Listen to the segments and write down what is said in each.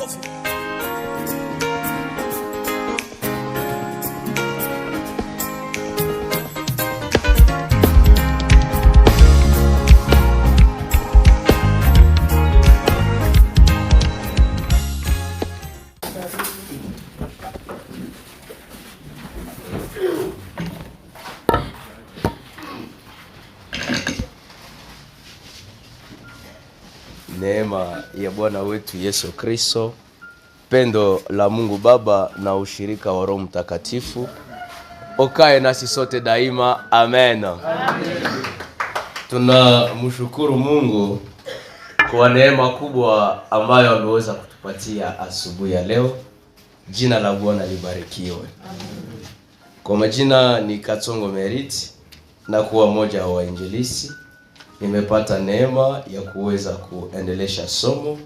makofi. Neema ya Bwana wetu Yesu Kristo, pendo la Mungu Baba na ushirika wa Roho Mtakatifu ukae nasi sote daima. Amen. Tunamshukuru Mungu kwa neema kubwa ambayo ameweza kutupatia asubuhi ya leo. Jina la Bwana libarikiwe. Kwa majina ni Katsongo Merit na kuwa moja wa wainjilisti. Nimepata neema ya kuweza kuendelesha somo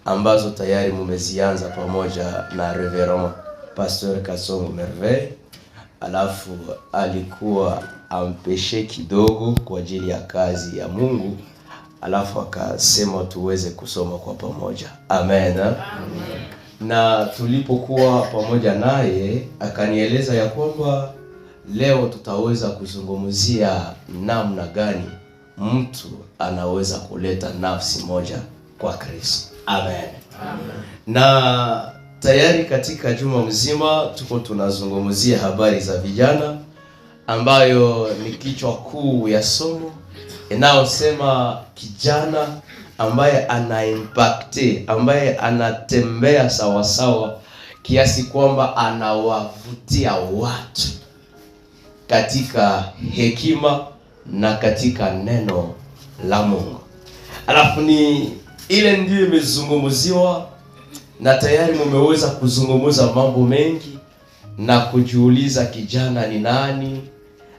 ambazo tayari mumezianza pamoja na Reverend Pastor Katsongo Merveille. Alafu alikuwa ampeshe kidogo kwa ajili ya kazi ya Mungu. Alafu akasema tuweze kusoma kwa pamoja. Amen. Amen. Na tulipokuwa pamoja naye akanieleza ya kwamba leo tutaweza kuzungumzia namna gani mtu anaweza kuleta nafsi moja kwa Kristo. Amen. Amen. Na tayari katika juma mzima tuko tunazungumzia habari za vijana, ambayo ni kichwa kuu ya somo inayosema kijana ambaye ana impacte, ambaye anatembea sawa sawa kiasi kwamba anawavutia watu katika hekima na katika neno la Mungu. Alafu ni ile ndiyo imezungumziwa, na tayari mumeweza kuzungumza mambo mengi na kujiuliza kijana ni nani,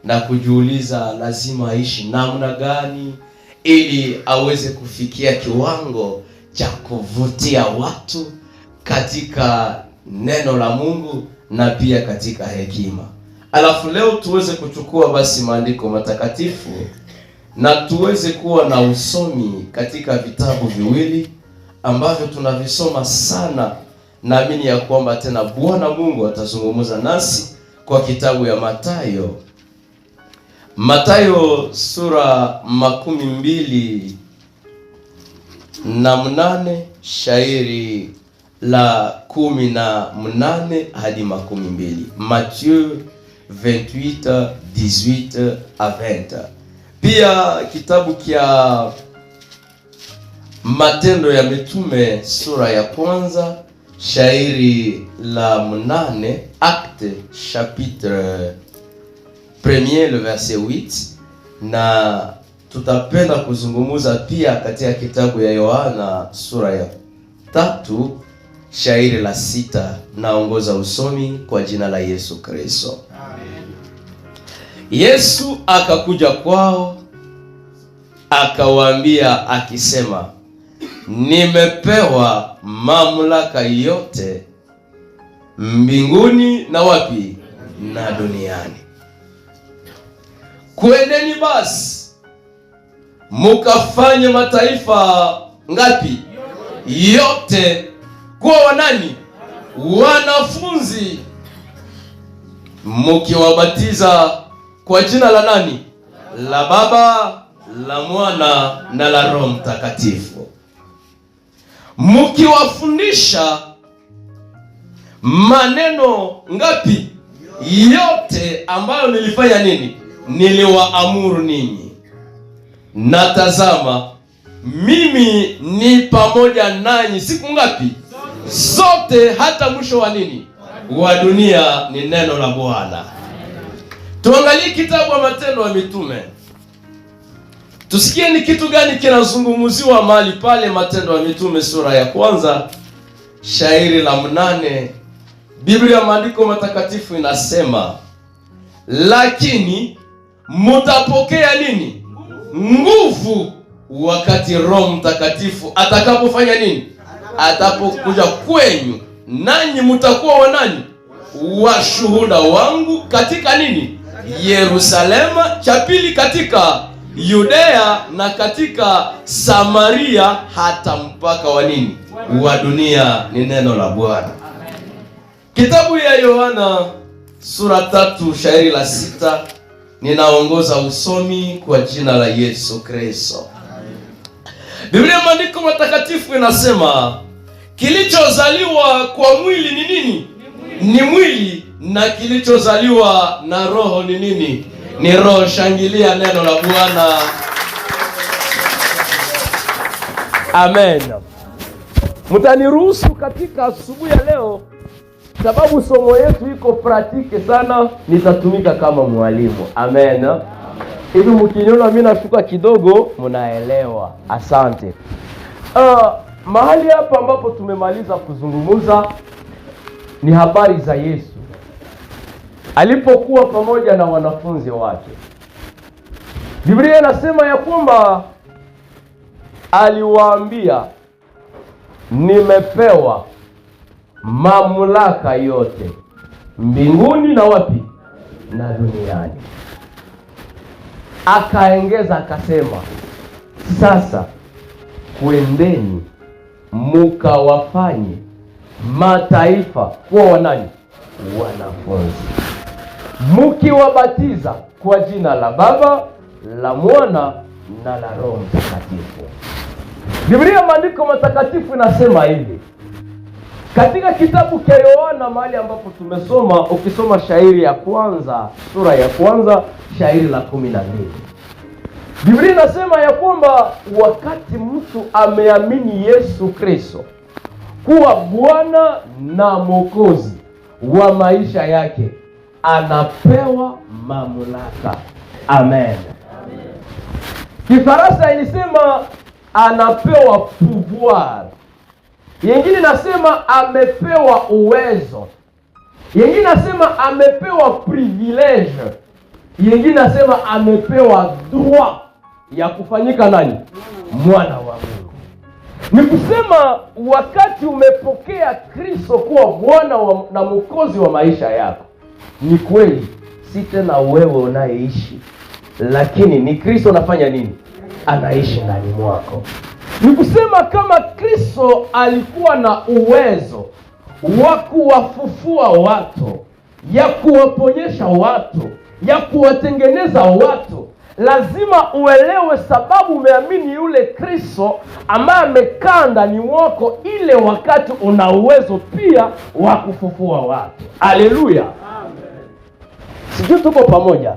na kujiuliza lazima aishi namna gani ili aweze kufikia kiwango cha kuvutia watu katika neno la Mungu na pia katika hekima. Alafu leo tuweze kuchukua basi maandiko matakatifu na tuweze kuwa na usomi katika vitabu viwili ambavyo tunavisoma sana. Naamini ya kwamba tena Bwana Mungu atazungumza nasi kwa kitabu ya Mathayo sura 28 shairi la 18 hadi 22. Matthieu 28, 18 à 20. Pia kitabu kia Matendo ya Mitume sura ya kwanza shairi la 8, Acte chapitre 1 le verset 8, na tutapenda kuzungumuza pia katika kitabu ya Yohana sura ya 3 shairi la 6. Naongoza usomi kwa jina la Yesu Kristo. Yesu akakuja kwao akawaambia akisema, nimepewa mamlaka yote mbinguni na wapi? Na duniani. Kwendeni basi mukafanye mataifa ngapi? Yote kuwa wanani? Wanafunzi, mukiwabatiza kwa jina la nani? La Baba, la Mwana na la Roho Mtakatifu, mukiwafundisha maneno ngapi? Yote ambayo nilifanya nini? Niliwaamuru ninyi. Na tazama, mimi ni pamoja nanyi siku ngapi? Zote hata mwisho wa nini? Wa dunia. Ni neno la Bwana. Tuangalie kitabu wa Matendo ya Mitume, tusikie ni kitu gani kinazungumziwa mahali pale. Matendo ya Mitume sura ya kwanza shairi la 8. Biblia maandiko matakatifu inasema, lakini mutapokea nini? Nguvu wakati Roho Mtakatifu atakapofanya nini? Atapokuja kwenyu, nanyi mutakuwa wanani? Washuhuda wangu katika nini? Yerusalema, cha pili katika Yudea na katika Samaria hata mpaka wa nini? Wa dunia. Ni neno la Bwana. Kitabu ya Yohana sura 3 shairi la 6. Ninaongoza usomi kwa jina la Yesu Kristo. Biblia maandiko matakatifu inasema kilichozaliwa kwa mwili ni nini? Ni mwili, na kilichozaliwa na roho ni nini? Ni roho. Shangilia neno la Bwana. Amen. Mtaniruhusu katika asubuhi ya leo, sababu somo yetu iko pratike sana, nitatumika kama mwalimu. Amen. Hivi mkiniona mimi nashuka kidogo, mnaelewa. Asante. Mahali hapa ambapo tumemaliza kuzungumza ni habari za Yesu alipokuwa pamoja na wanafunzi wake. Biblia inasema ya kwamba aliwaambia, nimepewa mamlaka yote mbinguni na wapi? Na duniani. Akaongeza akasema, sasa kwendeni mukawafanye mataifa kuwa wanani? Wanafunzi, mukiwabatiza kwa jina la Baba, la Mwana na la Roho Mtakatifu. Biblia maandiko matakatifu inasema hivi katika kitabu cha Yohana, mahali ambapo tumesoma, ukisoma shairi ya kwanza, sura ya kwanza, shairi la 12. Biblia inasema ya kwamba wakati mtu ameamini Yesu Kristo kuwa Bwana na Mwokozi wa maisha yake, anapewa mamlaka. Amen. Kifaransa ilisema anapewa pouvoir. Yengine nasema amepewa uwezo. Yengine nasema amepewa privilege. Yengine nasema amepewa droit ya kufanyika nani? Mwana wa Mungu. Ni kusema wakati umepokea Kristo kuwa Bwana na Mwokozi wa maisha yako, ni kweli si tena wewe unayeishi, lakini ni Kristo anafanya nini? Anaishi ndani mwako. Ni kusema kama Kristo alikuwa na uwezo wa kuwafufua watu, ya kuwaponyesha watu, ya kuwatengeneza watu, lazima uelewe sababu umeamini yule Kristo ambaye amekaa ndani mwako, ile wakati una uwezo pia wa kufufua watu. Haleluya. Amen. Sijui tuko pamoja?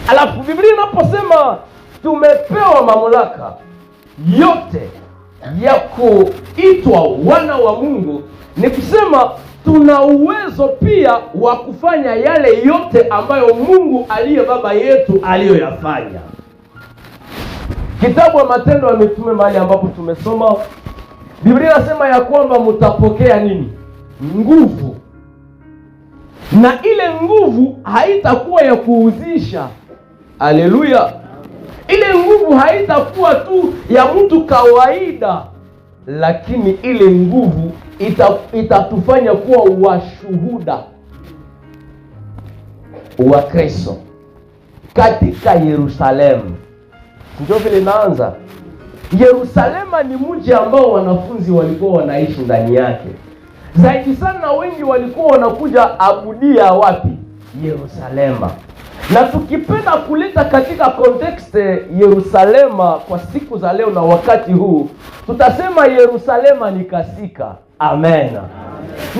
Alafu Biblia inaposema tumepewa mamlaka yote ya kuitwa wana wa Mungu, ni kusema tuna uwezo pia wa kufanya yale yote ambayo Mungu aliye baba yetu aliyoyafanya. Kitabu wa Matendo ya Mitume, mahali ambapo tumesoma, Biblia inasema ya kwamba mtapokea nini? Nguvu. Na ile nguvu haitakuwa ya kuuzisha. Haleluya. Ile nguvu haitakuwa tu ya mtu kawaida, lakini ile nguvu itatufanya kuwa washuhuda wa Kristo katika Yerusalemu. Ndio vile naanza. Yerusalema ni mji ambao wanafunzi walikuwa wanaishi ndani yake. Zaidi sana wengi walikuwa wanakuja abudia wapi? Yerusalema. Na tukipenda kuleta katika context Yerusalema kwa siku za leo na wakati huu, tutasema Yerusalema ni kasika. Amen.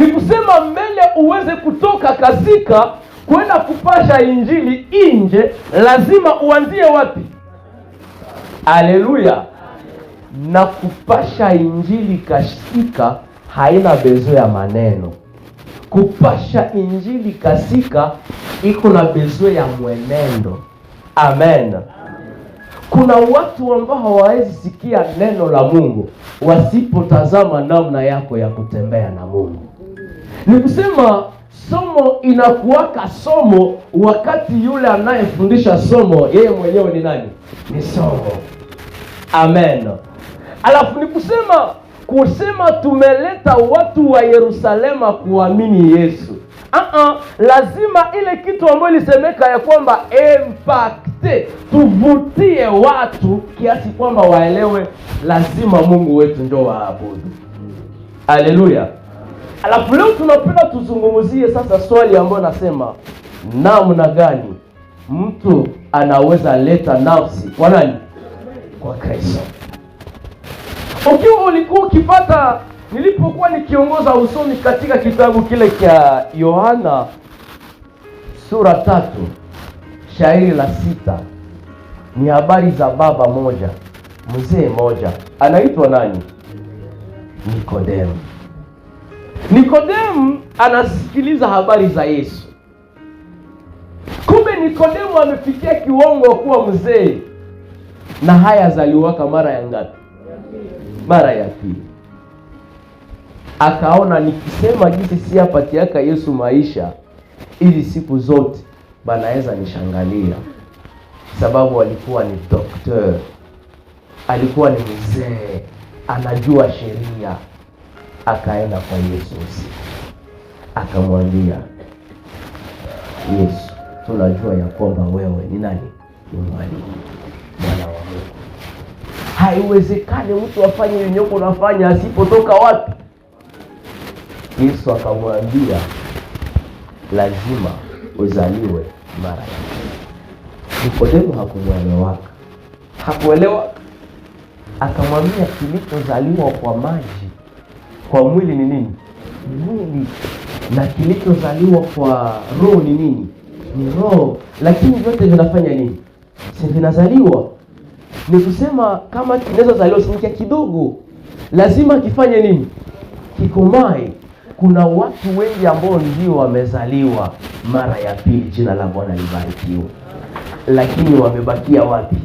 Ni kusema mbele uweze kutoka kasika kwenda kupasha injili nje, lazima uanzie wapi? Haleluya. Na kupasha injili kasika haina bezo ya maneno. Kupasha injili kasika iko na bezo ya mwenendo. Amen. Kuna watu ambao hawawezi sikia neno la Mungu wasipotazama namna yako ya kutembea na Mungu. Ni kusema somo inakuwaka somo wakati yule anayefundisha somo yeye mwenyewe ni nani? Ni somo. Amen. Alafu ni kusema tumeleta watu wa Yerusalema kuamini Yesu. Lazima ile kitu ambayo ilisemeka ya kwamba impacte, tuvutie watu kiasi kwamba waelewe lazima Mungu wetu ndio waabudu. Haleluya. Alafu leo tunapenda tuzungumzie sasa swali ambayo nasema namna gani mtu anaweza leta nafsi kwa nani? Kwa Kristo. Ukiwa ulikuwa ukipata, nilipokuwa nikiongoza usomi katika kitabu kile cha Yohana sura 3 shairi la 6, ni habari za baba moja, mzee moja, anaitwa nani? Nikodemu. Nikodemu anasikiliza habari za Yesu. Kumbe Nikodemu amefikia kiwango kuwa mzee na haya zaliwaka mara ya ngapi? Mara ya pili. Akaona nikisema jinsi si apatiaka Yesu maisha ili siku zote banaweza nishangalia, sababu alikuwa ni doktor, alikuwa ni mzee, anajua sheria. Akaenda kwa Yesu usiku, akamwambia Yesu, tunajua ya kwamba wewe ni nani? Ni mwalimu, mwana wa Mungu. Haiwezekani mtu afanye yenyoko unafanya asipotoka wapi? Yesu akamwambia lazima uzaliwe mara ya pili. Nikodemu hakuelewa. Akamwambia kilichozaliwa kwa maji, kwa mwili ni nini? Mwili. Na kilichozaliwa kwa roho ni nini? Ni roho. Lakini vyote vinafanya nini? Si vinazaliwa. Ni kusema kama kinaweza zaliwa si kidogo, lazima kifanye nini? Kikomae. Kuna watu wengi ambao ndio wamezaliwa mara ya pili, jina la Bwana libarikiwe, lakini wamebakia wapi?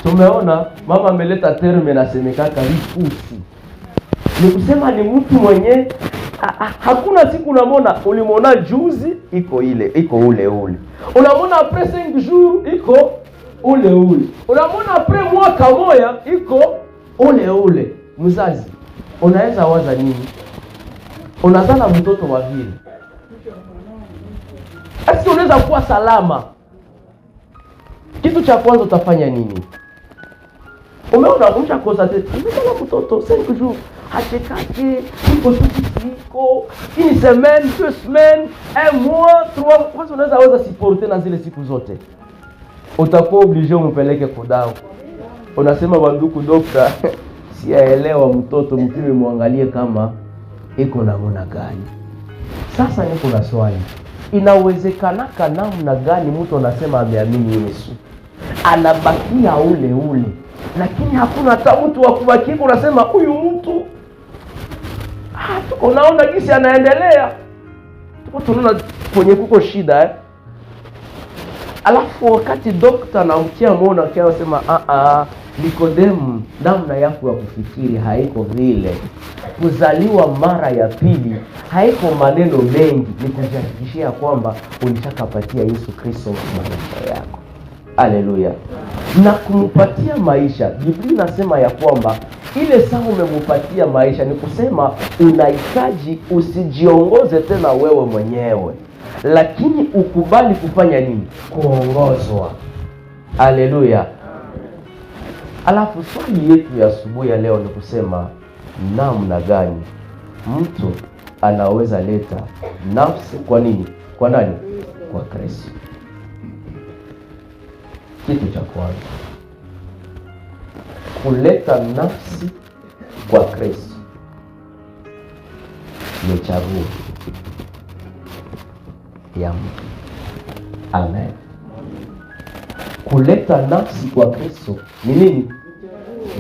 Tumeona mama ameleta terme na semekaka rifusi. Ni kusema ni mtu mwenye hakuna siku unamwona, ulimwona juzi iko ule. Unamwona après 5 jours iko ule. Unamwona après mwaka moja iko ule. Mzazi, unaweza waza nini? Unazala mtoto wa vile, asi unaweza kuwa salama? Kitu cha kwanza utafanya nini? Umeona umeshakosa tete, umezala mtoto 5 jours hachekake, iko tusiko une semaine, 2 semaines, 1 mois, 3. Kwanza unaweza weza supporter na zile siku zote, utakuwa obligé umpeleke kudao. Unasema banduku dokta, siaelewa mtoto, mpime muangalie kama iko namna gani. Sasa niko na swali, inawezekana namna gani mtu anasema ameamini Yesu anabakia ule, lakini hakuna hata mtu wa kubakia? Unasema huyu mtu unaona kisi anaendelea, tunaona kwenye kuko shida Alafu wakati dokta na mona kia wasema Nikodemu, namna yako ya kufikiri haiko vile. Kuzaliwa mara ya pili haiko maneno mengi, ni kujihakikishia kwamba ulishakapatia Yesu Kristo maisha yako. Haleluya. Na kumpatia maisha, Biblia inasema ya kwamba ile saa umempatia maisha ni kusema unahitaji usijiongoze tena wewe mwenyewe, lakini ukubali kufanya nini? Kuongozwa. Haleluya. Alafu swali yetu ya asubuhi ya leo ni kusema namna gani mtu anaweza leta nafsi kwa nini? Kwa nani? Kwa Kristo. Kitu cha kwanza, kuleta nafsi kwa Kristo ni chaguo ya mtu. Amen. Kuleta nafsi kwa Kristo ni nini?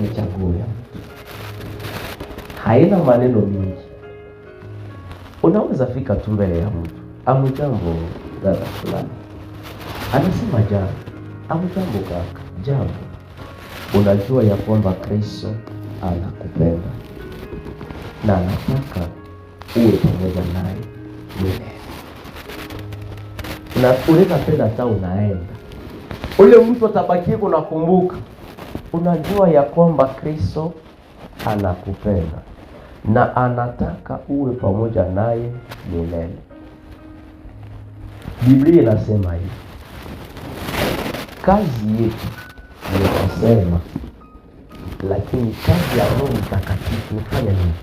Ni chaguo ya mtu. Haina maneno mingi. Unaweza fika tu mbele ya mtu, amujambo dada fulani, anasema jambo, amujambo kaka, jambo. Unajua ya kwamba Kristo anakupenda na anataka uwe pamoja naye milele. Na unaweza penda hata unaenda, ule mtu atabakia kunakumbuka. Unajua ya kwamba Kristo anakupenda na anataka uwe pamoja naye milele. Biblia inasema hivi, kazi yetu ni kusema, lakini kazi ya Roho Mtakatifu nifanya nini?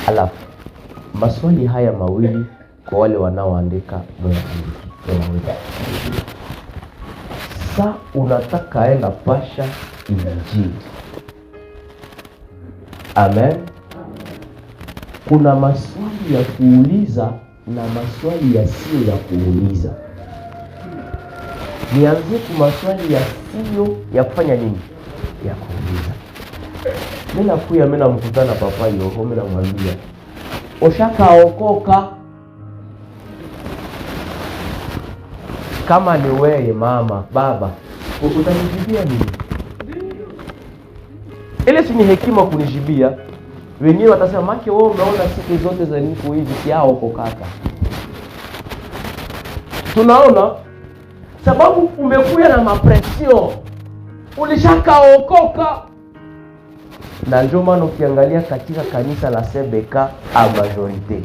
Alafu maswali haya mawili kwa wale wanaoandika mwenyewe. Sa unataka enda pasha Injili. Amen. Kuna maswali ya kuuliza na maswali yasiyo ya kuuliza. Nianzie kwa maswali yasiyo ya kufanya nini? Ya kuuliza. Mimi namkutana papa Yoho, mimi namwambia, "Ushakaokoka?" Kama ni wewe mama, baba, utanijibia nini? Ile si ni hekima kunijibia. Wengine watasema, "Maki wewe umeona siku zote za niko hivi, si haokokaka." Tunaona sababu umekuja na mapresio, ulishakaokoka. Na ndio maana ukiangalia katika kanisa la CBK a majorite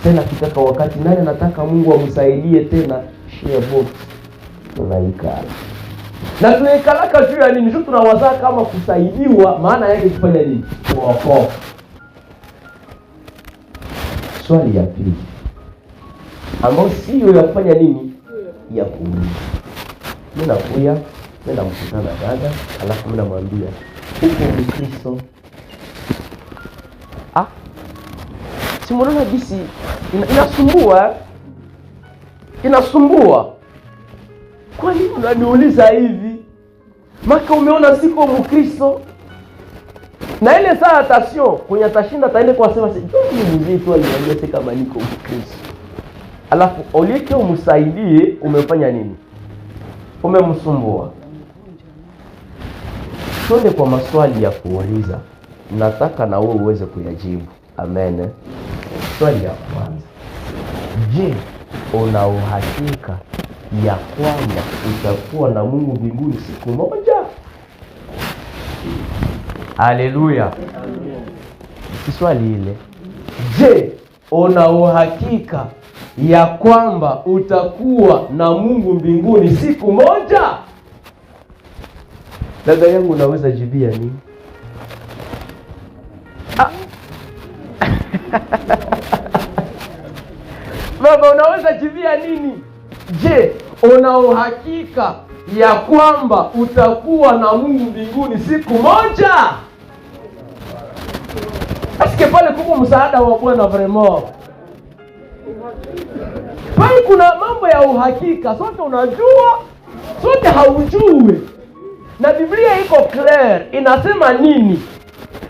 tena kitaka wakati nani nataka Mungu amsaidie tena share box tunaikala. Na tunaikalaka juu ya nini? Tunawazaa kama kusaidiwa, maana yake kufanya nini? Kuokoka. Swali ya pili ambao sio ya kufanya nini? Ya kuuliza. Mimi namkutana dada, alafu mimi namwambia, "Uko Mkristo?" Si mbona bisi inasumbua. Kwa nini unaniuliza hivi? Maka umeona siko Mkristo? Na ile saa atasio kwenye tashinda taende kwa sema sijui mzee tu aliniambia sasa kama niko Mkristo. Alafu oleke umsaidie, umefanya nini? Umemsumbua. Twende kwa maswali ya kuuliza. Nataka na wewe uweze kuyajibu. Amen. Swali ya kwanza. Je, una uhakika ya kwamba utakuwa na Mungu mbinguni siku moja? Haleluya. Swali ile. Je, una uhakika ya kwamba utakuwa na Mungu mbinguni siku moja? Dada yangu, unaweza jibia nini? Baba, unaweza jibia nini? Je, una uhakika ya kwamba utakuwa na Mungu mbinguni siku moja? Asike pale kuko msaada wa Bwana vraiment. Pale kuna mambo ya uhakika, sote unajua, sote haujui. Na Biblia iko clear, inasema nini?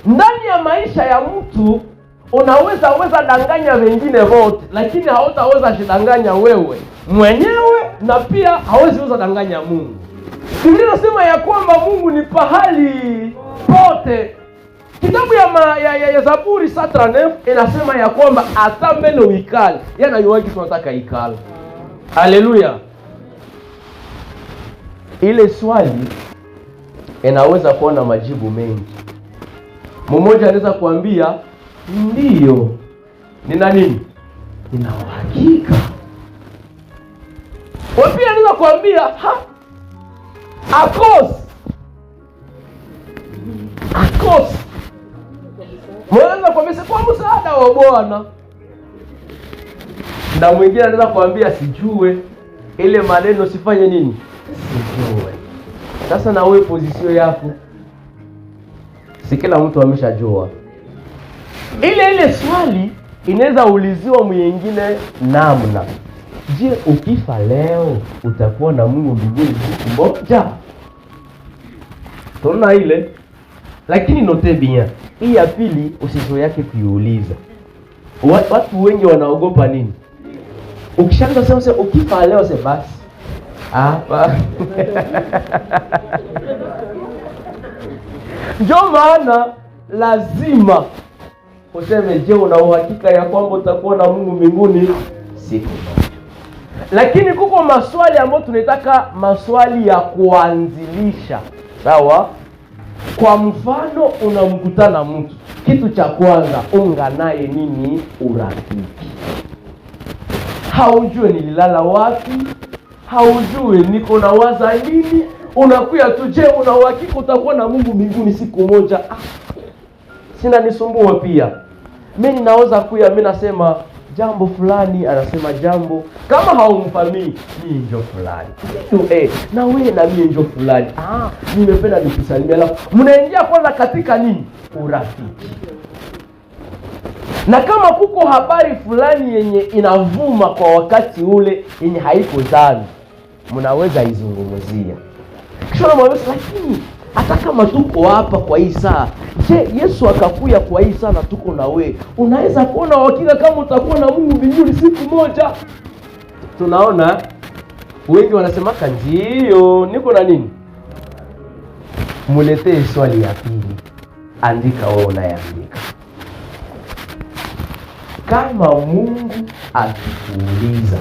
Ndani ya maisha ya mtu unaweza danganya wengine wote, lakini hautaweza kudanganya wewe mwenyewe, na pia hauwezi danganya Mungu. Biblia inasema ya kwamba Mungu ni pahali pote. Kitabu ya Zaburi 39 inasema ya kwamba hata mbele uikale, yana yuwaki tunataka ikala. Haleluya. Ile swali inaweza kuwa na majibu mengi. Mmoja anaweza kuambia, "Ndio. Nina nini? Nina uhakika." Wapi anaweza kuambia, "Akos." Mwanza kuambia kwa msaada wa Bwana. Na mwingine anaweza kuambia, "Sijue." Ile maneno sifanye nini? Sijue. Sasa na wewe position yako, si kila mtu ameshajua. Ile swali inaweza uliziwa mwingine namna. Je, ukifa leo utakuwa na Mungu mbinguni siku moja? Tuna ile. Lakini note bien, hii ya pili usizo yake kuiuliza. Watu wengi wanaogopa nini? Ukishaanza sema ukifa leo se basi. Ndio maana lazima useme, je, una uhakika ya kwamba utakuwa na Mungu mbinguni siku moja? Lakini kuko maswali ambayo tunataka maswali ya kuanzilisha. Sawa? Kwa mfano, unamkutana mtu, kitu cha kwanza unga naye nini? Urafiki. Haujue nililala wapi, haujue niko na waza nini, unakuya tu. Je, una uhakika utakuwa na Mungu mbinguni siku moja? Sina nisumbua pia. Mimi naweza kuya, mimi nasema jambo fulani, anasema jambo. Kama haumfamii, mimi ndio fulani. Na wewe na mimi ndio fulani. Nimependa nikusalimia. Alafu mnaingia kwanza katika nini? Urafiki. Na kama kuko habari fulani yenye inavuma kwa wakati ule yenye haiko dhambi, mnaweza izungumzia. Kisha namwambia, lakini hata kama tuko hapa kwa hii saa, je, Yesu akakuya kwa hii saa na tuko na wewe, unaweza kuona hakika kama utakuwa na Mungu mbinguni siku moja? Tunaona wengi wanasema ndio, niko na nini? Muletee swali ya pili, andika wewe unayeandika. Kama Mungu akikuuliza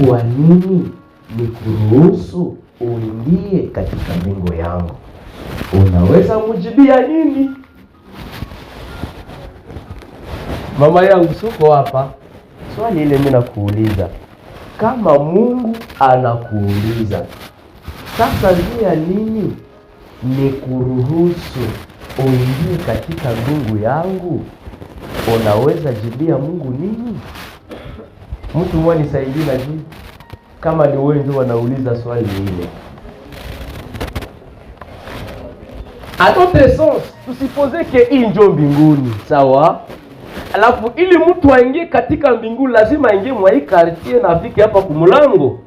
kwa nini nikuruhusu uingie katika mbingu yangu, unaweza mjibia nini? Mama yangu suko hapa, swali ile mimi nakuuliza. Kama Mungu anakuuliza sasa, njia nini nikuruhusu uingie katika mbingu yangu, unaweza jibia Mungu nini? Mtu mmoja nisaidie na jibu. Kama ni wewe ndio wanauliza swali ile. A d'autre sens, tusipozeke hii ndio mbinguni, sawa? Alafu ili mtu aingie katika mbinguni lazima aingie mwa hii quartier na afike hapa kumulango.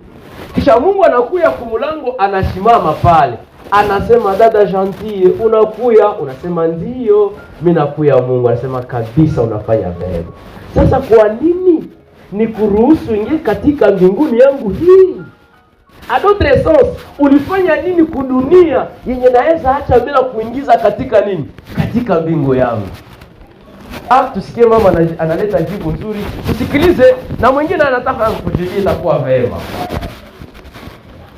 Kisha Mungu anakuya kumulango, anasimama pale. Anasema, dada gentille, unakuya? Unasema ndio, mimi nakuya. Mungu anasema, kabisa unafanya vyema. Sasa kwa nini nikuruhusu ingie katika mbinguni yangu hii? A d'autre sens, ulifanya nini kudunia yenye naweza acha bila kuingiza katika nini? Katika mbingu yangu. Tusikie mama analeta jibu nzuri. Tusikilize na mwingine anataka kujibia, itakuwa vyema.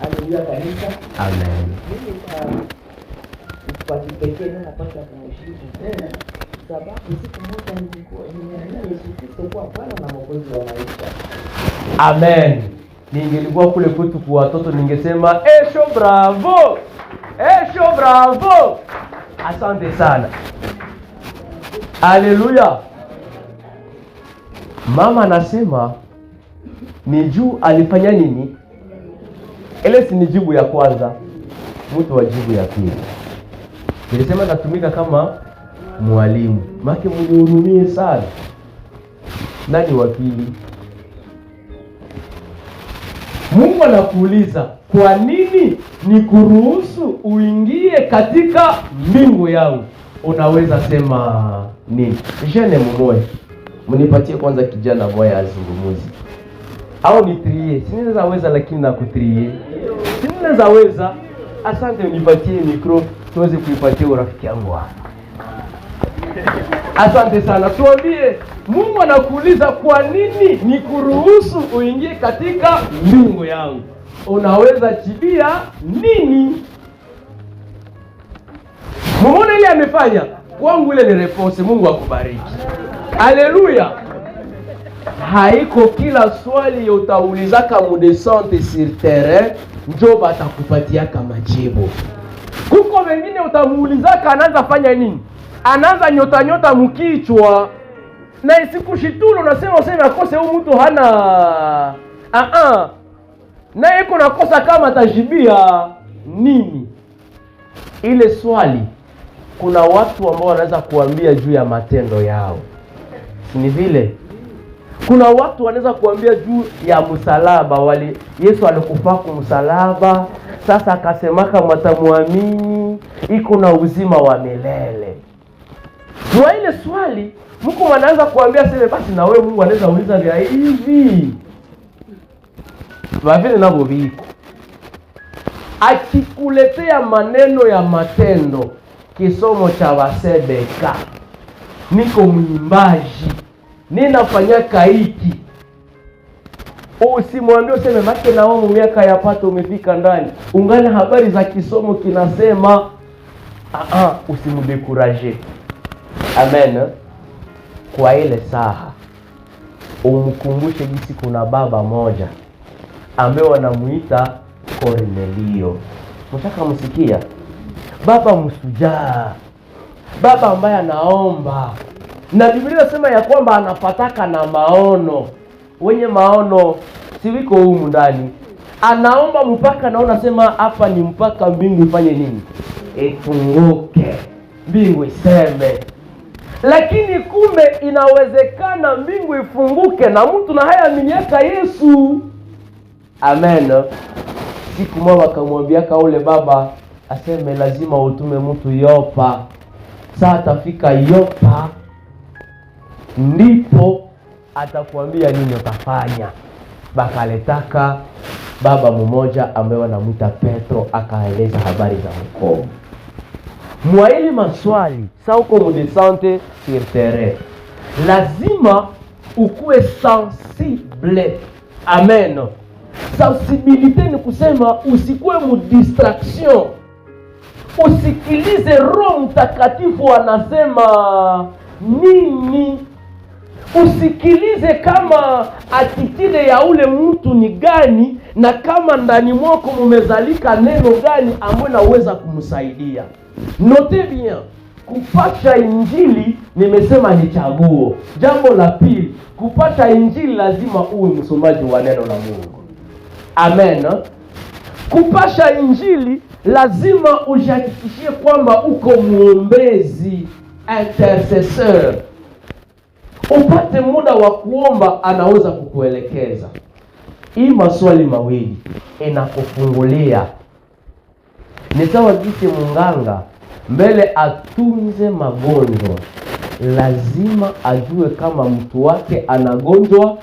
Haleluya kanisa. Amen. Kwa kipekee napata kumshukuru tena sababu siku moja nilikuwa Yesu Kristo kwa Bwana na Mwokozi wa maisha. Amen. Ningelikuwa kule kwetu kwa watoto ningesema esho bravo. Esho bravo. Asante sana. Haleluya. Mama anasema ni juu alifanya nini? Ile si ni jibu ya kwanza. Mtu wa jibu ya pili. Nilisema natumika kama mwalimu. Make mnihurumie sana. Nani wa pili? Mungu anakuuliza, kwa nini nikuruhusu uingie katika mbingu yangu? Unaweza sema nini? Jene mmoja. Mnipatie kwanza kijana moja azungumuzi. Au nitrie. Sinaweza weza lakini nakutrie. Sinaweza weza. Asante, unipatie mikro tuweze kuipatia urafiki yangu hapa. Asante sana. Tuambie, Mungu anakuuliza kwa nini nikuruhusu uingie katika mbingu yangu? Unaweza jibia nini? Muone ile amefanya. Kwangu ile ni response. Mungu akubariki. Haleluya. Haiko kila swali utaulizaka mudescente sur terrain ndio batakupatia kama jibu. Kuko wengine utamuulizaka anaanza fanya nini? Anaanza nyota mkichwa. Na isikushituru unasema akose huyu mtu hana na yuko nakosa kama atajibia nini? Ile swali kuna watu ambao wanaweza kuambia juu ya matendo yao. Ni vile kuna watu wanaweza kuambia juu ya msalaba, Yesu alikufa kwa msalaba, sasa akasemaka mtamuamini iko na uzima wa milele. Kwa ile swali mko wanaanza kuambia sema basi na wewe Mungu anaweza uliza vya hivi. Vile nabo viko. Akikuletea maneno ya matendo, kisomo cha Wasebeka, niko mwimbaji, ninafanya hiki, usimwambie useme make na wao miaka yapata umefika ndani, ungana habari za kisomo kinasema usimudekuraje. Amen. Kwa ile saha umkumbushe jinsi kuna baba moja ambaye wanamuita Kornelio. Mtaka msikia? Baba msujaa, baba ambaye anaomba, na Biblia inasema ya kwamba anapataka na maono. Wenye maono si wiko humu ndani, anaomba mpaka naona sema hapa ni mpaka mbingu ifanye nini? Ifunguke, mbingu iseme. Lakini kumbe inawezekana mbingu ifunguke na mtu na haya aminiaka Yesu. Amen. Siku moja akamwambia ule baba aseme lazima utume mtu Yopa. Saa atafika Yopa ndipo atakwambia nini utafanya. Bakaletaka baba mmoja ambaye wanamuita Petro, akaeleza habari za wokovu. Mwaili maswali sa uko mudesante sur terrain, lazima ukuwe sensible. Amen. Sensibilite ni kusema usikuwe mudistraction. Usikilize Roho Mtakatifu anasema nini. Usikilize kama attitude ya ule mtu ni gani, na kama ndani mwako mumezalika neno gani ambalo naweza kumsaidia. Note bien, kupata injili nimesema ni chaguo. Jambo la pili, kupata injili lazima uwe msomaji wa neno la Mungu. Amen. Kupasha injili lazima ujihakikishie kwamba uko muombezi, intercessor. Upate muda wa kuomba, anaweza kukuelekeza. Hii maswali mawili inakufungulia. Ni sawa jinsi munganga mbele atunze magonjwa, lazima ajue kama mtu wake anagonjwa.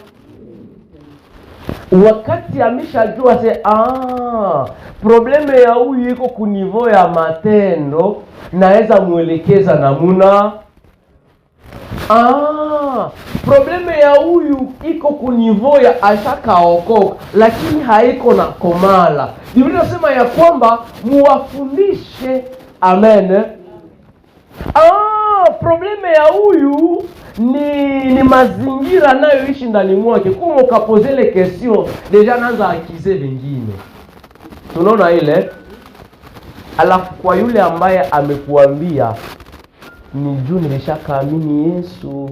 Wakati ameshajua probleme ya huyu iko kunivo ya matendo, naweza muelekeza namuna. Probleme ya huyu iko kunivo ya ashakaokoka lakini haiko na komala. Biblia inasema ya kwamba muwafundishe. Amen. Probleme ya huyu ni mazingira nayoishi ndani mwake. Kuma ukapozele question deja naanza akize vingine. Tunaona ile. Alafu kwa yule ambaye amekuambia ni juu nimeshakaamini Yesu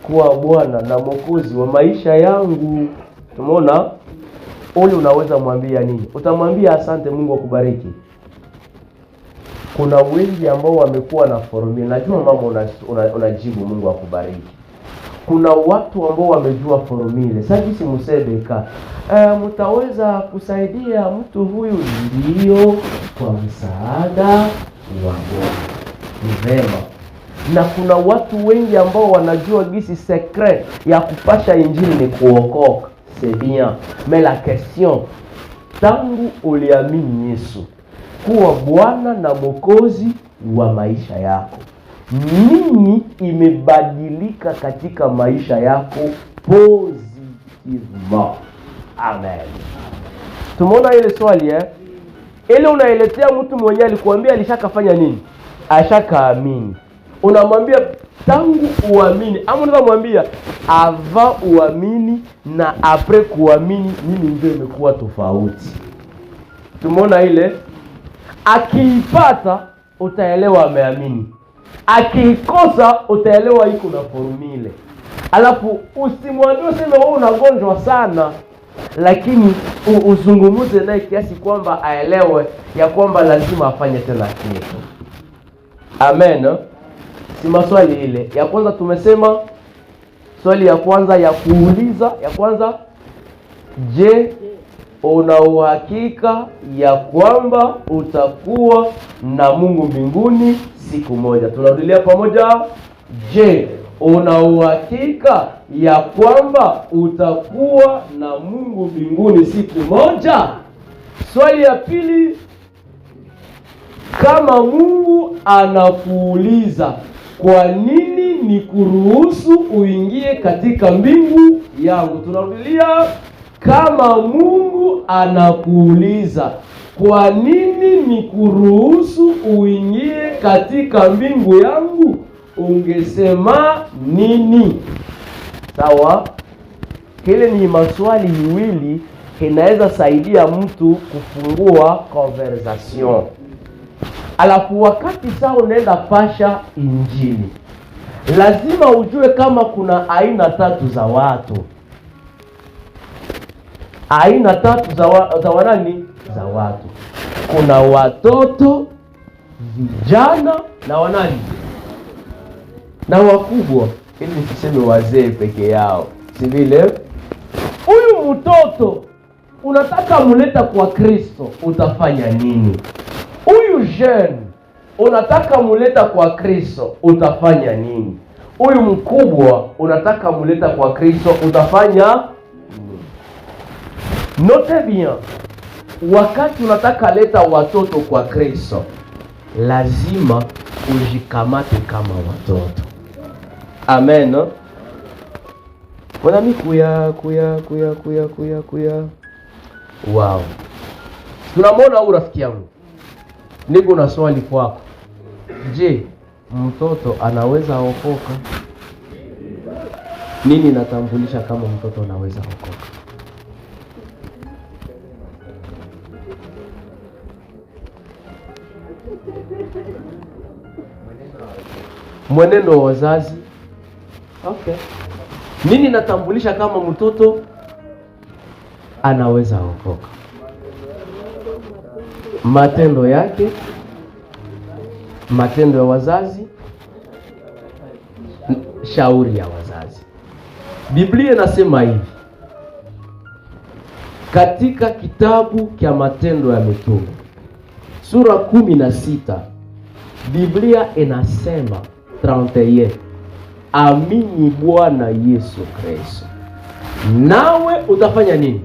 kuwa Bwana na Mwokozi wa maisha yangu, tumeona ule unaweza mwambia nini? Utamwambia asante, Mungu akubariki. Kuna wengi ambao wamekuwa na formula. Najua mama unajibu Mungu akubariki. Kuna watu ambao wamejua formula. Sasa sisi msebeka, mtaweza kusaidia mtu huyu? Ndio, kwa msaada wa Bwana. Ni vema. Na kuna watu wengi ambao wanajua gisi secret ya kupasha injili ni kuokoka. C'est bien. Mais la question, tangu uliamini Yesu kuwa Bwana na Mwokozi wa maisha yako, nini imebadilika katika maisha yako positivement? Amen. Tumeona ile swali ile unaeletea mtu mwenye alikuambia alishakafanya nini? Ashakaamini. Unamwambia tangu uamini, ama unamwambia avant uamini na après kuamini nini ndio imekuwa tofauti? Tumeona ile. Akiipata utaelewa ameamini, akiikosa utaelewa iko na formule. Alafu usimwambie useme wewe unagonjwa sana, lakini uzungumuze naye kiasi kwamba aelewe ya kwamba lazima afanye tena kitu. Amen. Si maswali ile. Ya kwanza tumesema swali ya kwanza ya kuuliza, ya kwanza, je, una uhakika ya kwamba utakuwa na Mungu mbinguni siku moja? Tunarudia pamoja. Je, una uhakika ya kwamba utakuwa na Mungu mbinguni siku moja? Swali ya pili, kama Mungu anakuuliza kwa nini nikuruhusu uingie katika mbingu yangu? Tunarudia. Kama Mungu anakuuliza kwa nini nikuruhusu uingie katika mbingu yangu, ungesema nini? Sawa? Hili ni maswali miwili inaweza saidia mtu kufungua conversation. Alafu wakati saa unaenda pasha injili, lazima ujue kama kuna aina tatu za watu. Aina tatu za wanani? Za watu. Kuna watoto, vijana na wanani? Na wakubwa. Ili nisiseme wazee peke yao. Si vile? Huyu mtoto unataka muleta kwa Kristo, utafanya nini? Huyu jeune unataka muleta kwa Kristo, utafanya nini? Huyu mkubwa unataka muleta kwa Kristo, utafanya nini? Note bien, wakati unataka leta watoto kwa Kristo, lazima ujikamate kama watoto. Amen. Wanami kuya. Wow. Tunamwona huyu rafiki yangu. Niko na swali kwako. Je, mtoto anaweza okoka? Nini natambulisha kama mtoto anaweza okoka? Mwenendo wa wazazi. Okay. Nini natambulisha kama mtoto anaweza okoka? Matendo yake, matendo ya wazazi, shauri ya wazazi. Biblia inasema hivi katika kitabu cha Matendo ya Mitume sura 16, Biblia inasema 31, amini Bwana Yesu Kristo nawe utafanya nini?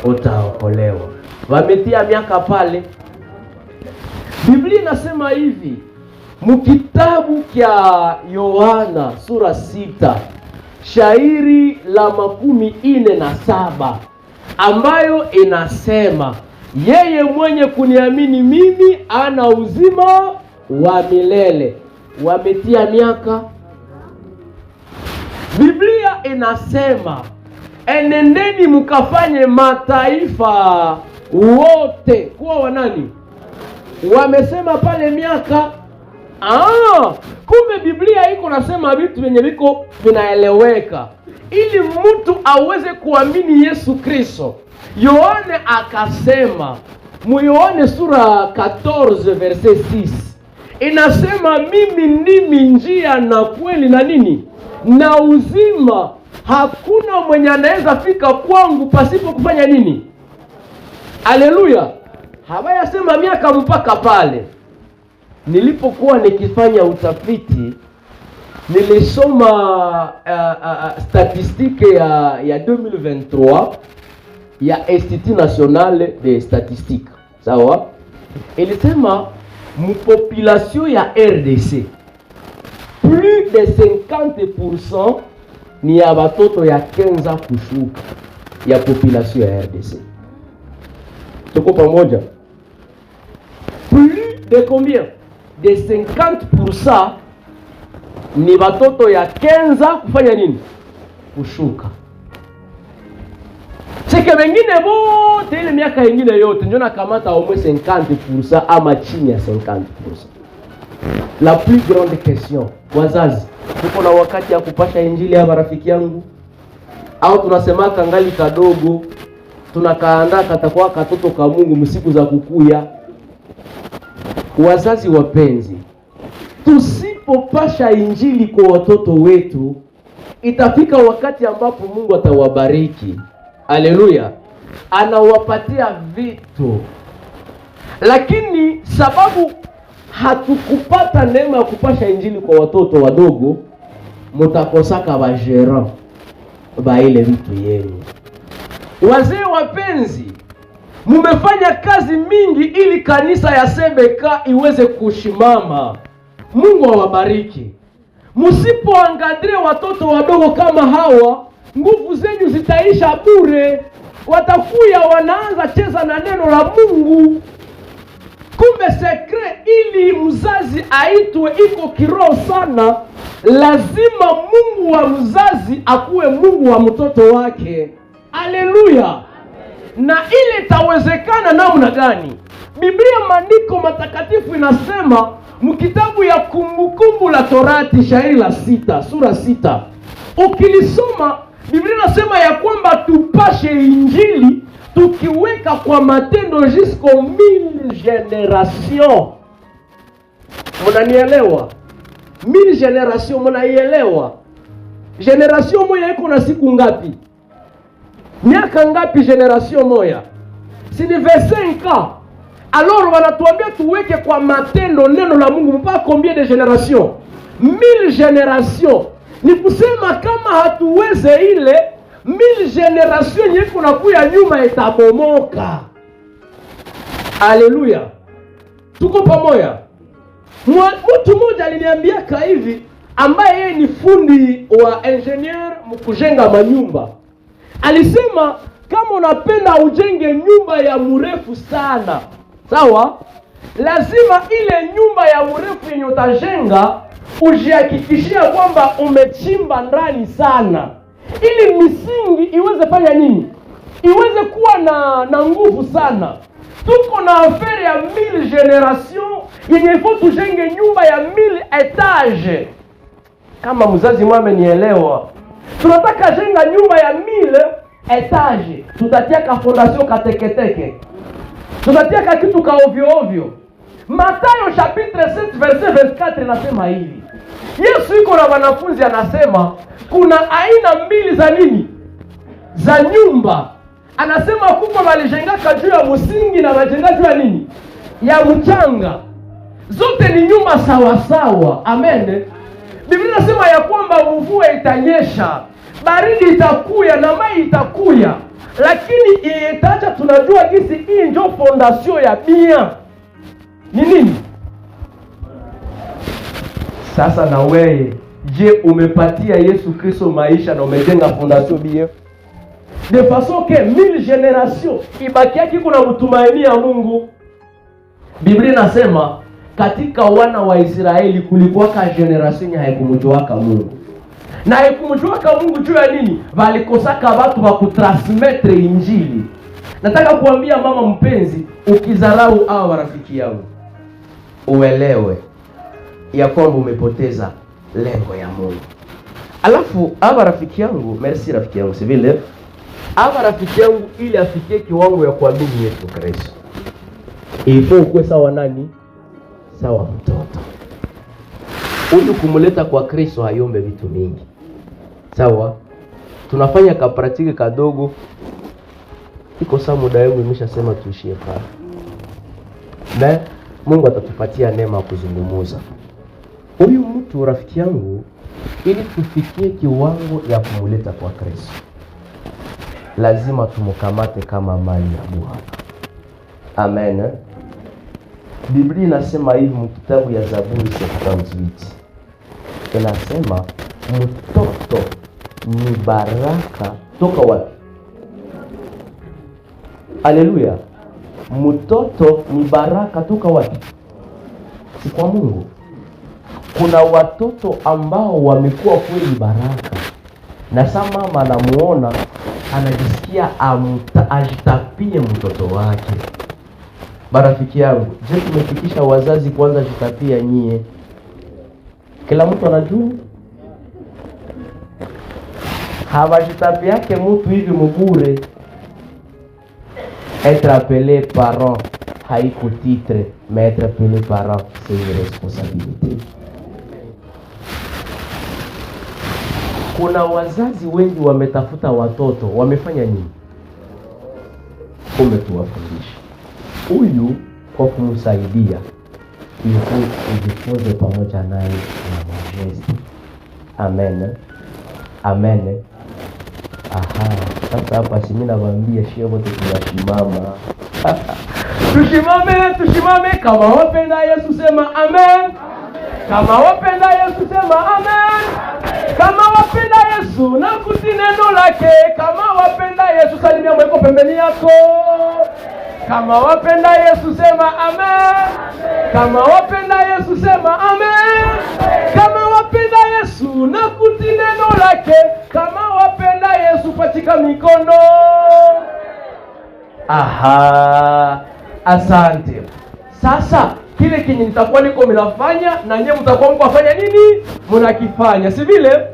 Utaokolewa. Wametia miaka pale. Biblia inasema hivi mkitabu cha Yohana sura 6 shairi la 47 ambayo inasema yeye mwenye kuniamini mimi ana uzima wa milele. Wametia miaka. Biblia inasema enendeni mkafanye mataifa wote kuwa wanani? Wamesema pale miaka. Kumbe Biblia iko nasema vitu vyenye viko vinaeleweka ili mtu aweze kuamini Yesu Kristo. Yohane akasema, Yohane sura 14 verset 6 inasema mimi ndimi njia na kweli na nini? Na uzima. Hakuna mwenye anaweza fika kwangu pasipo kufanya nini? Haleluya. Hawayasema miaka mpaka pale. Nilipokuwa nikifanya utafiti, nilisoma statistike ya 2023 ya Institut National de Statistique. Sawa? Ilisema population ya RDC plus de 50% ni ya watoto ya 15 kushuka ya population ya RDC. Tuko pamoja? Plus de combien? De 50% ni watoto ya 15 kufanya nini? Kushuka. Sike wengine wote ile miaka ingine yote ndio nakamata au 50% ama chini ya 50%. La plus grande question, wazazi, tuko na wakati ya kupasha injili ya marafiki yangu? Au tunasema kangali kadogo, tunakaandaa katakuwa katoto ka Mungu msiku za kukuya? Wazazi wapenzi, tusipopasha injili kwa watoto wetu, itafika wakati ambapo Mungu atawabariki. Haleluya. Anawapatia vitu. Lakini sababu hatukupata neema ya kupasha injili kwa watoto wadogo, mutakosaka bajera ba ile vitu yenu. Wazee wapenzi, mumefanya kazi mingi ili kanisa ya CBK iweze kushimama. Mungu awabariki. Msipoangadrie watoto wadogo kama hawa, nguvu zenyu zitaisha bure. Watakuya wanaanza cheza na neno la Mungu. Kumbe sekre ili ili mzazi aitwe iko kiroho sana, lazima Mungu wa mzazi akuwe Mungu wa mtoto wake. Haleluya! Na ile itawezekana namna gani? Biblia maandiko matakatifu inasema mkitabu ya Kumbukumbu la Torati shairi la 6 sura 6. Ukilisoma Biblia inasema ya kwamba tupashe injili tukiweka kwa matendo jusqu'aux 1000 generations. Mnanielewa? 1000 generations, mnaielewa? Generation moja iko na siku ngapi? Miaka ngapi generation moja? Si ni 25 ans. Alors wanatuambia tuweke kwa matendo neno la Mungu mpaka combien de generations? 1000 generations. Ni kusema kama hatuweze ile 1000 generations yenye kuna kuya nyuma itabomoka. Haleluya. Tuko pamoja? Mtu mmoja aliniambia hivi, ambaye yeye ni fundi wa engineer mkujenga manyumba. Alisema kama unapenda ujenge nyumba ya mrefu sana, sawa? Lazima ile nyumba ya mrefu yenye utajenga ujihakikishia kwamba umechimba ndani sana, ili misingi iweze fanya nini? Iweze kuwa na nguvu sana. Tuko na affaire ya 1000 generations yenye ifo tujenge nyumba ya 1000 etage. Kama mzazi mwame nielewa, tunataka jenga nyumba ya 1000 etage, tutatia ka fondation kateketeke, tutatia ka kitu ka ovyo ovyo. Mathayo chapitre 7 verset 24 nasema hivi. Yesu yuko na wanafunzi anasema kuna aina mbili za nini? Za nyumba. Anasema kuko walijengaka juu ya msingi na wajenga juu ya nini? Ya mchanga. Zote ni nyumba sawa sawa. Amen. Biblia inasema ya kwamba mvua itanyesha, baridi itakuya na maji itakuya, lakini itaacha tunajua kisi hii ndio fondation ya bien. Ni nini? Sasa na wewe, je, umepatia Yesu Kristo maisha na umejenga fondation bien? De façon que 1000 generations ibaki yake kuna mtumaini ya Mungu. Biblia inasema katika wana wa Israeli kulikuwa ka generation ya haikumjuaka Mungu. Na haikumjuaka Mungu juu ya nini? Walikosaka watu wa kutransmettre injili. Nataka kuambia mama mpenzi, ukizarau hawa rafiki yangu, uelewe ya kwamba umepoteza lengo ya Mungu. Alafu hawa rafiki yangu, merci rafiki yangu, sivile hawa rafiki yangu ili afikie kiwango ya kuamini Yesu Kristo, ifo ukwe sawa nani? Sawa mtoto. Huyu kumuleta kwa Kristo hayombe vitu mingi. Sawa? Tunafanya ka praktiki kadogo. Iko saa muda yangu imeshasema tuishie pale. Na Mungu atatupatia neema kuzungumuza. Huyu mtu rafiki yangu ili tufikie kiwango ya kumuleta kwa Kristo, lazima tumukamate kama mali ya Bwana. Amen. Biblia inasema hivi mkitabu ya Zaburi 78. Inasema mtoto ni baraka toka wapi? Haleluya. Mtoto ni baraka toka wapi? Si kwa Mungu. Kuna watoto ambao wamekuwa kweli baraka, na sama mama anamuona anajisikia ajitapie mtoto wake. Barafiki yangu, je, tumefikisha wazazi kwanza jitapia nyie? Kila mtu anajua hawajitapia yake mtu hivi mugure. Être appelé parent haiko titre, mais être appelé parent c'est une responsabilité. Kuna wazazi wengi wametafuta watoto, wamefanya nini? Kumbe tuwafundishe. Huyu kwa kumsaidia ili ujifunze pamoja naye na majesti. Amen. Amen. Aha, sasa hapa si mimi nawaambia shia wote tunashimama. Tushimame kama wapenda Yesu sema amen. Kama wapenda Yesu sema amen. Kama wapenda Yesu na kuti neno lake. Kama wapenda Yesu salimia mweko pembeni yako. Kama wapenda Yesu sema amen. Kama wapenda Yesu sema amen. Kama wapenda Yesu na kuti neno lake. Kama wapenda Yesu patika mikono. Aha, asante. Sasa kile kinyi nitakuwa niko mnafanya na nyewe mtakuwa mkafanya nini? Mnakifanya, si vile?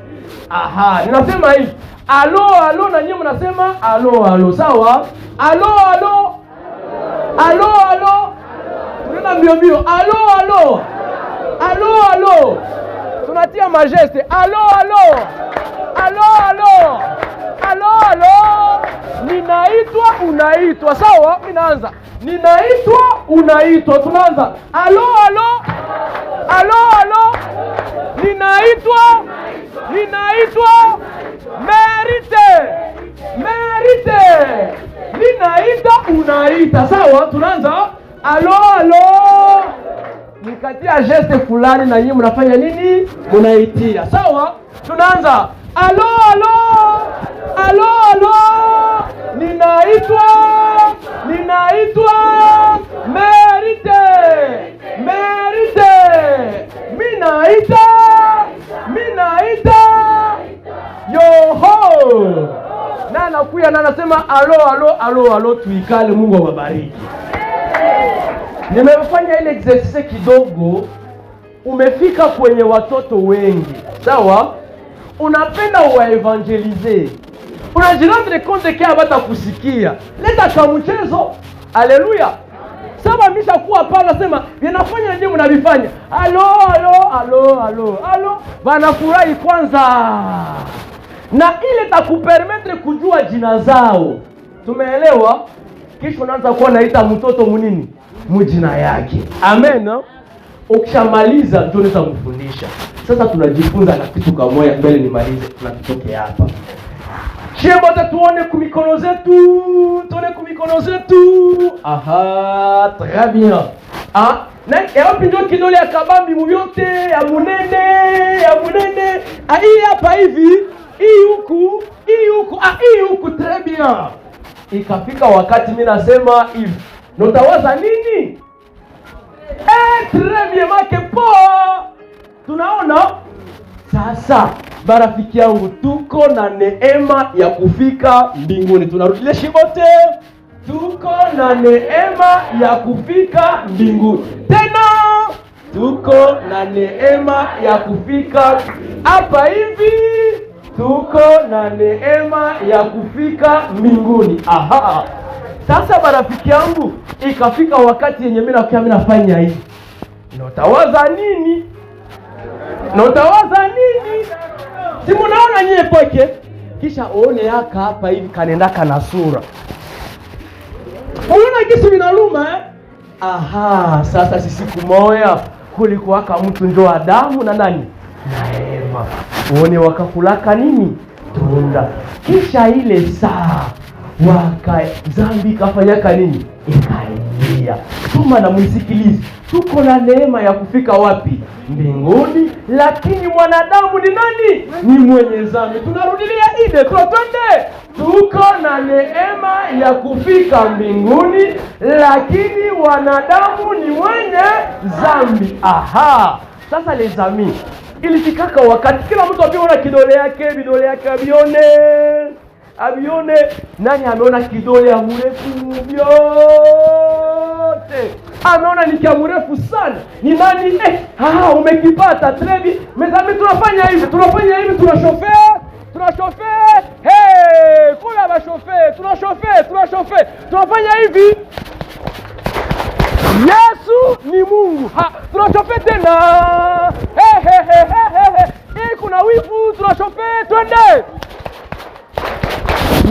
Aha, ninasema hivi. Alo alo na nyewe mnasema alo alo, sawa? Alo alo. Alo alo. Tunaenda mbio mbio. Alo alo. Alo alo. Tunatia majeste. Alo alo. Alo alo. Alo alo. Ninaitwa, unaitwa, sawa? Ninaanza. Ninaitwa, unaitwa. Tunaanza. Alo alo. Alo alo. Ninaitwa. Ninaitwa. Merite. Merite. Ninaita, unaita, sawa? Tunaanza. Alo alo. Nikatia geste fulani na nyinyi mnafanya nini? Mnaitia, sawa? Tunaanza. Alo alo. Alo alo. Ninaitwa. Ninaitwa. Merite. Merite. Minaita. Minaita. Yoho. Na anakuya na anasema alo alo alo alo, tuikale, Mungu awabariki. Nimefanya ile exercise kidogo, umefika kwenye watoto wengi, sawa? Unapenda uwaevangelize. Unajirendre compte kia hawatakusikia. Leta kama mchezo. Haleluya. Sasa misha kuwa pale nasema, "Vinafanya nini mnavifanya?" Alo alo alo alo alo. Wanafurahi kwanza. Na ile takupermettre kujua jina zao. Tumeelewa? Kisha unaanza kuwa naita mtoto munini? Mjina yake. Amen. Ukishamaliza ndio unaweza kumfundisha. Sasa tunajifunza na kitu kimoja mbele nimalize, tunatoke hapa. Shemba tuone kumikono zetu, tuone kumikono zetu. Aha, très bien. Ah, na yapi ndio kidole ya kabambi myote, ya munene, ya munene. Ah, hii hapa hivi, hii huku, hii huku, très bien. Ikafika wakati mimi nasema hivi, nitawaza nini? Très bien, make poa. Tunaona sasa, barafiki yangu, tuko na neema ya kufika mbinguni. Tunarudilia shibote, tuko na neema ya kufika mbinguni. Tena tuko na neema ya kufika hapa hivi, tuko na neema ya kufika mbinguni. Aha. Sasa barafiki yangu, ikafika wakati yenye mimi nafanya hivi. Nitawaza nini? Nitawaza nini? Si mnaona nyie peke? Kisha uone yaka hapa hivi kanendaka na sura. Unaona kisu vinaluma eh? Aha, sasa sisi kumoya kulikuwaka mtu ndio Adamu na nani? Na Eva. Uone wakakulaka nini? Tunda. Kisha ile saa dhambi kafanyaka nini? Ikaingia. Tuma na msikilize. Tuko na neema ya kufika wapi? Mbinguni, lakini mwanadamu ni nani? Ni mwenye dhambi. Tunarudilia ide, twende. Tuko na neema ya kufika mbinguni, lakini wanadamu ni mwenye dhambi. Aha. Sasa les amis, ilifikaka wakati kila mtu apiona kidole yake, vidole yake abione nani ameona kidole ya mrefu yote. Ameona ni kia mrefu sana. Ni nani? Umekipata trebi. Mezami tunafanya hivi, tunashofe. Hey, kula ba tunashofe. Tunafanya hivi. Yesu ni Mungu. Tunashofe tena. Hey, kuna wivu, tunashofe, twende.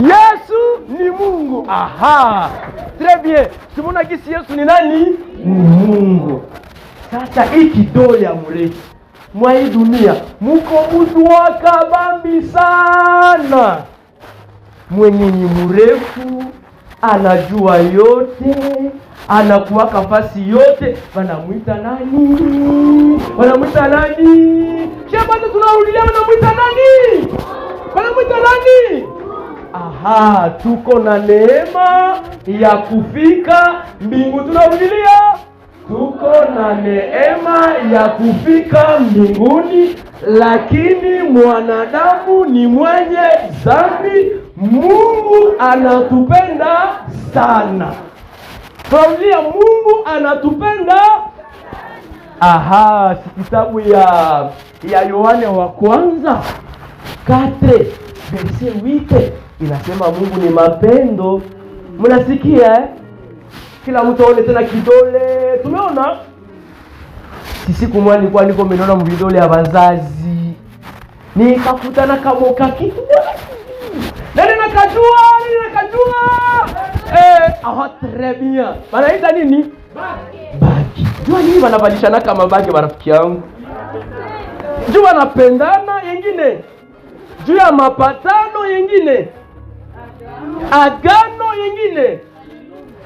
Yesu ni Mungu. Aha. Très bien. Simona kisi Yesu ni nani? Ni Mungu. Sasa hii kidole ya mrefu. Mwa hii dunia muko mtu wakabambi sana. Mwenye ni mrefu, anajua yote, anakuwa kafasi yote. Wanamuita nani? Shamba tunarudia, wanamuita nani? Aha, tuko na neema ya kufika mbingu. Tunarudilia, tuko na neema ya kufika mbinguni, lakini mwanadamu ni mwenye dhambi. Mungu anatupenda sana. Tunarudia, Mungu anatupenda. Aha, si kitabu ya Yohane wa kwanza 4 verset 8 inasema Mungu ni mapendo. Mnasikia eh? Kila mtu aone tena kidole. Tumeona sisi kumwani nilikuwa niko nimeona mvidole ya wazazi. Nikakutana kamoka kitu. Nani nakajua? Très bien. Wanaita nini? Baki. Jua nini wanabadilishana kama baki marafiki yangu? Jua wanapendana yengine. Juu ya mapatano yengine. Agano yengine.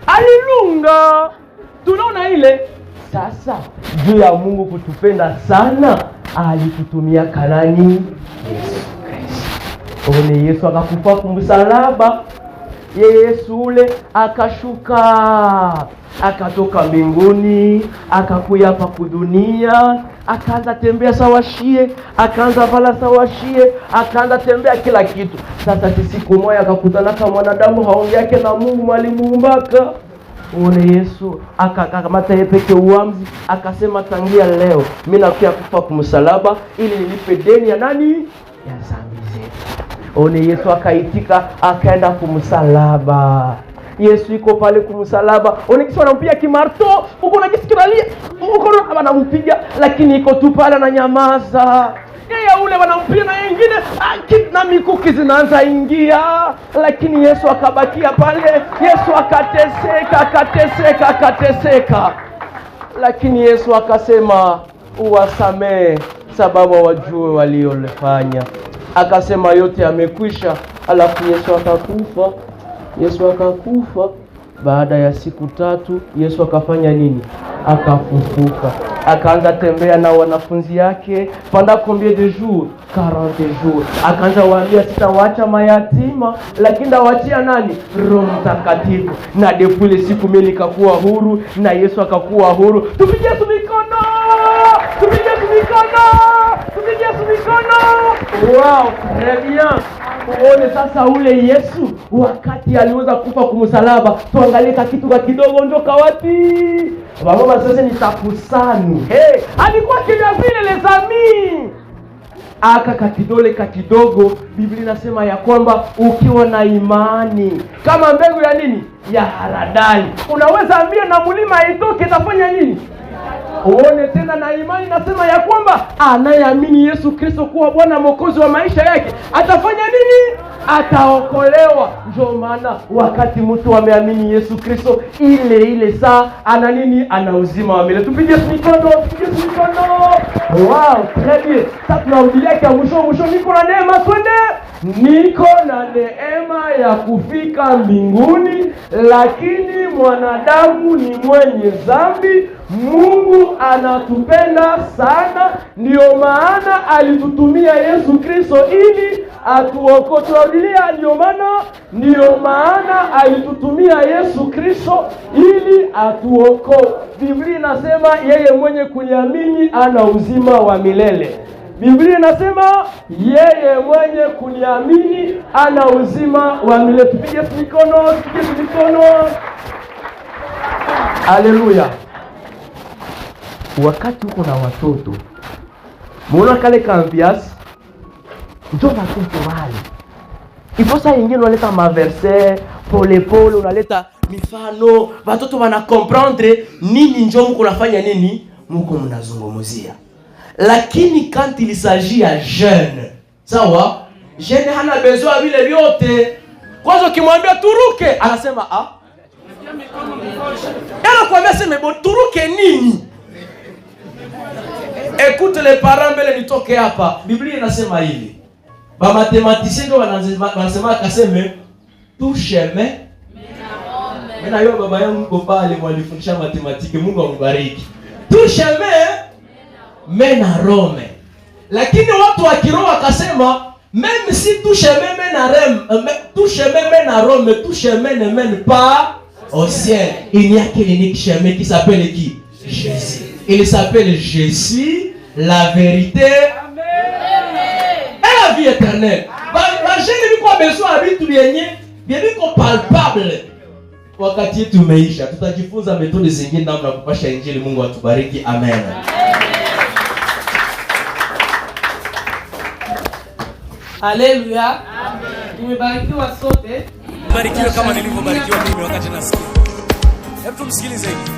Alilunga. Tunaona ile. Sasa juu ya Mungu kutupenda sana, alitutumia kanani Yesu Kristo. One Yesu akakufa kumsalaba. Yesu ule akashuka, akatoka mbinguni, akakuya hapa kudunia, akaanza tembea sawashie, akaanza vala sawashie, akaanza tembea kila kitu. Sasa siku moja akakutana kama mwanadamu, haongeake na Mungu mwalimuumbaka. Uone Yesu akakamata yeye peke uamuzi, akasema tangia leo mimi nakuja kufa kumsalaba ili nilipe deni ya nani? Ya dhambi zetu. Uone Yesu akaitika, akaenda kumsalaba. Yesu iko pale kumsalaba. Uone kisi wanampiga kimarto, uko na kisi kinalia, uko na wanampiga lakini iko tu pale na nyamaza. Yeye ule wanampiga na wengine na mikuki zinaanza ingia, lakini Yesu akabakia pale. Yesu akateseka. Lakini Yesu akasema uwasamee sababu wajue waliolifanya. Akasema yote yamekwisha. Alafu Yesu akakufa. Baada ya siku 3 Yesu akafanya nini? Akafufuka. Akaanza tembea na wanafunzi yake pendant combien de jours? 40 jours. Akaanza waambia sitawaacha mayatima, lakini ndawachia nani? Roho Mtakatifu. Na depuis ile siku mimi nikakuwa huru na Yesu akakuwa huru. Tupige mikono. Wow, très bien. Uone sasa ule Yesu wakati aliweza kufa kumsalaba. Tuangalie kitu kidogo ndoka wapi? Mama sasa nitakusani. Alikuwa kila vile lezami. Aka kidole kidogo, Biblia inasema ya kwamba ukiwa na imani kama mbegu ya nini? Ya haradali. Unaweza ambia na mlima itoke, itafanya nini? Uone tena na imani nasema ya kwamba anayeamini Yesu Kristo kuwa Bwana Mwokozi wa maisha yake atafanya nini? Ataokolewa. Ndio maana wakati mtu ameamini Yesu Kristo, ile saa ana nini? Ana uzima wa milele. Tupige mikono. Wow, très bien. Sasa tunarudia kwa mwisho niko na neema twende. Niko na neema ya kufika mbinguni, lakini mwanadamu ni mwenye dhambi. Mungu anatupenda sana, ndio maana alitutumia Yesu Kristo ili atuokoe. Ndio maana alitutumia Yesu Kristo ili atuokoe. Biblia inasema yeye mwenye kuniamini ana uzima wa milele. Biblia inasema yeye mwenye kuniamini ana uzima wa milele. Tupige mikono. Haleluya. Wakati uko na watoto, muona kale kambias, ndio watoto wale. Iposa yengine unaleta maverse pole, unaleta mifano, watoto wana comprendre nini njoo mko nafanya nini, mko mnazungumzia. Lakini quand il s'agit ya jeune, sawa? Jeune hana besoin vile vyote. Kwanza ukimwambia turuke, anasema anakuambia sema turuke nini? Écoute les parents mbele nitoke hapa. Biblia inasema hivi. Ba mathématiciens ndio wanasema akaseme tout chemin. Mena yo baba yangu uko pale mwalifundisha matematiki, Mungu ambariki. Tout chemin mène à Rome. Lakini watu wa kiroho akasema même si tout chemin mène à Rome, tout chemin ne mène pas au ciel. Il n'y a qu'un unique chemin qui s'appelle qui? Jésus. Il s'appelle Jésus, la vérité et la vie éternelle. Bajeni biko besoin vitu vyenye palpable. Wakati tumeisha, tutajifunza metodi zingine namna kupasha injili. Mungu atubariki. Amen. Haleluya. Amen. Tumebarikiwa sote. Barikiwe kama nilivyobarikiwa mimi wakati nasikia. Hebu tumsikilize hivi.